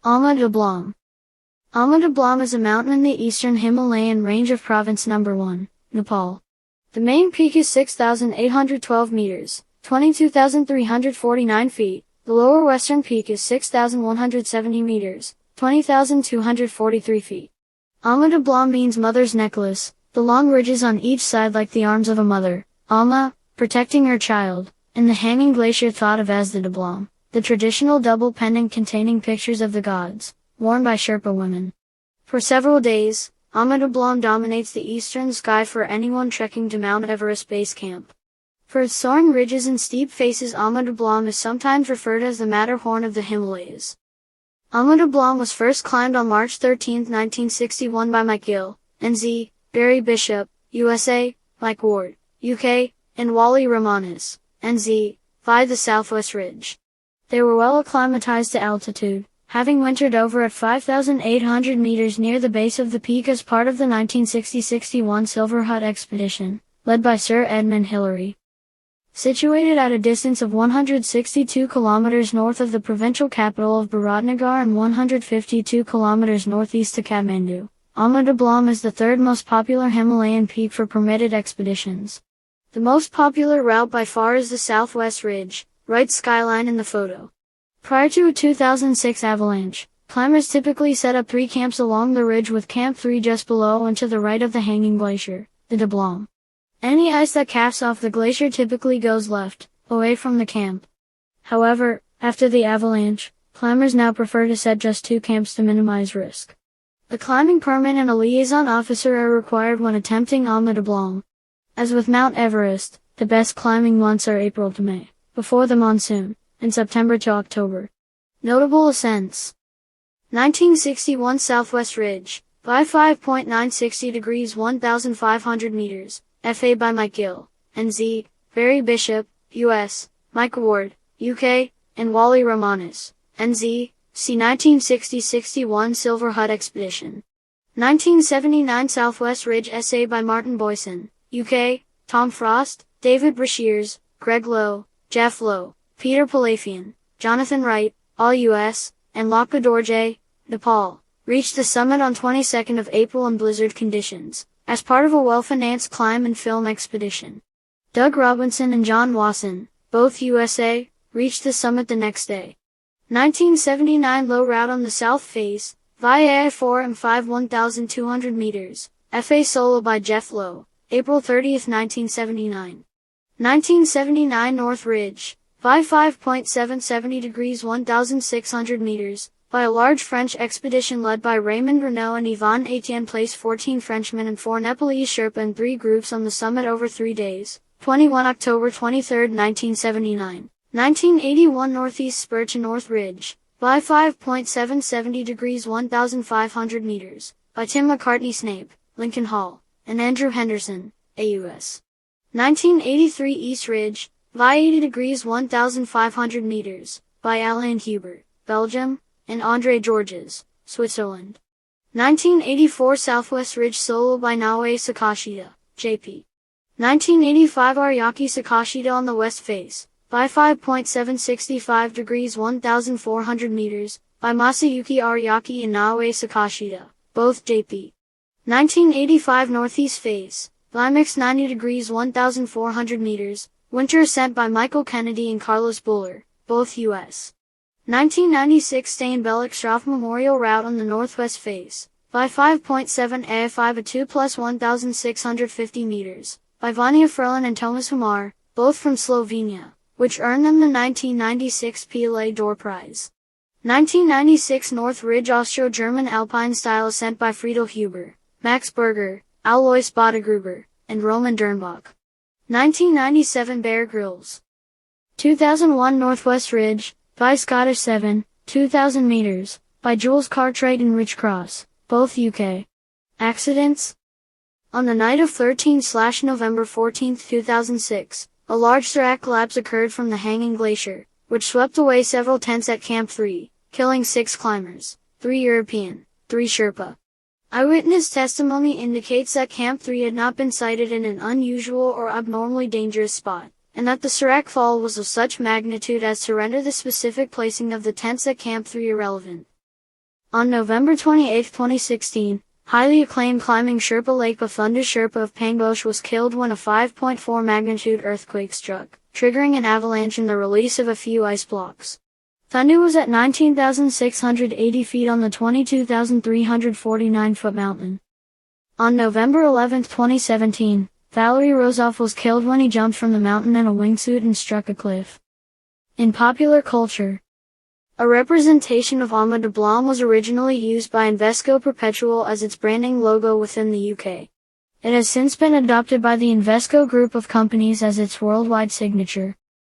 Ama Dablam. Ama Dablam is a mountain in the eastern Himalayan range of Province No. 1, Nepal. The main peak is 6,812 meters, 22,349 feet. The lower western peak is 6,170 meters, 20,243 feet. Ama Dablam means mother's necklace, the long ridges on each side like the arms of a mother, Ama, protecting her child, and the hanging glacier thought of as the Dablam, the traditional double pendant containing pictures of the gods, worn by Sherpa women. For several days, Ama Dablam dominates the eastern sky for anyone trekking to Mount Everest Base Camp. For its soaring ridges and steep faces, Ama Dablam is sometimes referred as the Matterhorn of the Himalayas. Ama Dablam was first climbed on March 13, 1961 by Mike Gill, NZ, Barry Bishop, USA, Mike Ward, UK, and Wally Romanes, NZ, via the Southwest Ridge. They were well acclimatized to altitude, having wintered over at 5,800 meters near the base of the peak as part of the 1960-61 Silver Hut expedition, led by Sir Edmund Hillary. Situated at a distance of 162 kilometers north of the provincial capital of Biratnagar and 152 kilometers northeast to Kathmandu, Ama Dablam is the third most popular Himalayan peak for permitted expeditions. The most popular route by far is the Southwest Ridge, right skyline in the photo. Prior to a 2006 avalanche, climbers typically set up 3 camps along the ridge with Camp 3 just below and to the right of the hanging glacier, the Dablam. Any ice that casts off the glacier typically goes left, away from the camp. However, after the avalanche, climbers now prefer to set just 2 camps to minimize risk. A climbing permit and a liaison officer are required when attempting Ama Dablam. As with Mount Everest, the best climbing months are April to May, before the monsoon, and September to October. Notable ascents: 1961 Southwest Ridge, by 5.960 degrees 1,500 meters, FA by Mike Gill, NZ, Barry Bishop, US, Mike Ward, UK, and Wally Romanes, NZ, see 1960-61 Silver Hut Expedition. 1979 Southwest Ridge SA by Martin Boyson, UK, Tom Frost, David Brashears, Greg Lowe, Jeff Lowe, Peter Palafian, Jonathan Wright, all US, and Lakpa Dorje, Nepal, reached the summit on 22nd of April in blizzard conditions, as part of a well-financed climb and film expedition. Doug Robinson and John Wasson, both USA, reached the summit the next day. 1979 Low Route on the South Face, via A4 and 5 1,200 meters, FA solo by Jeff Lowe, April 30, 1979. 1979 North Ridge, via 5.770 degrees 1,600 meters, by a large French expedition led by Raymond Renault and Yvon Etienne, placed 14 Frenchmen and 4 Nepalese Sherpa in 3 groups on the summit over 3 days, 21 October 23, 1979. 1981 Northeast Spur to North Ridge, by 5.770 degrees 1,500 meters, by Tim McCartney Snape, Lincoln Hall, and Andrew Henderson, AUS. 1983 East Ridge, by 80 degrees 1,500 meters, by Alain Hubert, Belgium, and André Georges, Switzerland. 1984 Southwest Ridge solo by Naoe Sakashida, JP. 1985 Aryaki Sakashida on the west face, by 5.765 degrees 1,400 meters, by Masayuki Aryaki and Naoe Sakashida, both JP. 1985 Northeast face, by mix 90 degrees 1,400 meters, winter ascent by Michael Kennedy and Carlos Buller, both US. 1996 Steinbellick Straff Memorial Route on the northwest face, by 5.7 A5 a 2 plus 1,650 meters, by Vanya Frelin and Thomas Humar, both from Slovenia, which earned them the 1996 PLA Door Prize. 1996 North Ridge Austro-German Alpine-style ascent by Friedel Huber, Max Berger, Alois Badegruber, and Roman Dernbach. 1997 Bear Grylls. 2001 Northwest Ridge, by Scottish 7, 2,000 meters, by Jules Cartwright and Rich Cross, both UK. Accidents? On the night of 13/November 14, 2006, a large serac collapse occurred from the hanging glacier, which swept away several tents at Camp 3, killing 6 climbers, 3 European, 3 Sherpa. Eyewitness testimony indicates that Camp 3 had not been sighted in an unusual or abnormally dangerous spot, and that the serac fall was of such magnitude as to render the specific placing of the tents at Camp 3 irrelevant. On November 28, 2016, highly acclaimed climbing Sherpa Lake Bafunda Sherpa of Pangboche was killed when a 5.4 magnitude earthquake struck, triggering an avalanche and the release of a few ice blocks. Thundu was at 19,680 feet on the 22,349-foot mountain. On November 11, 2017, Valery Rozov was killed when he jumped from the mountain in a wingsuit and struck a cliff. In popular culture, a representation of Ama Dablam was originally used by Invesco Perpetual as its branding logo within the UK. It has since been adopted by the Invesco group of companies as its worldwide signature.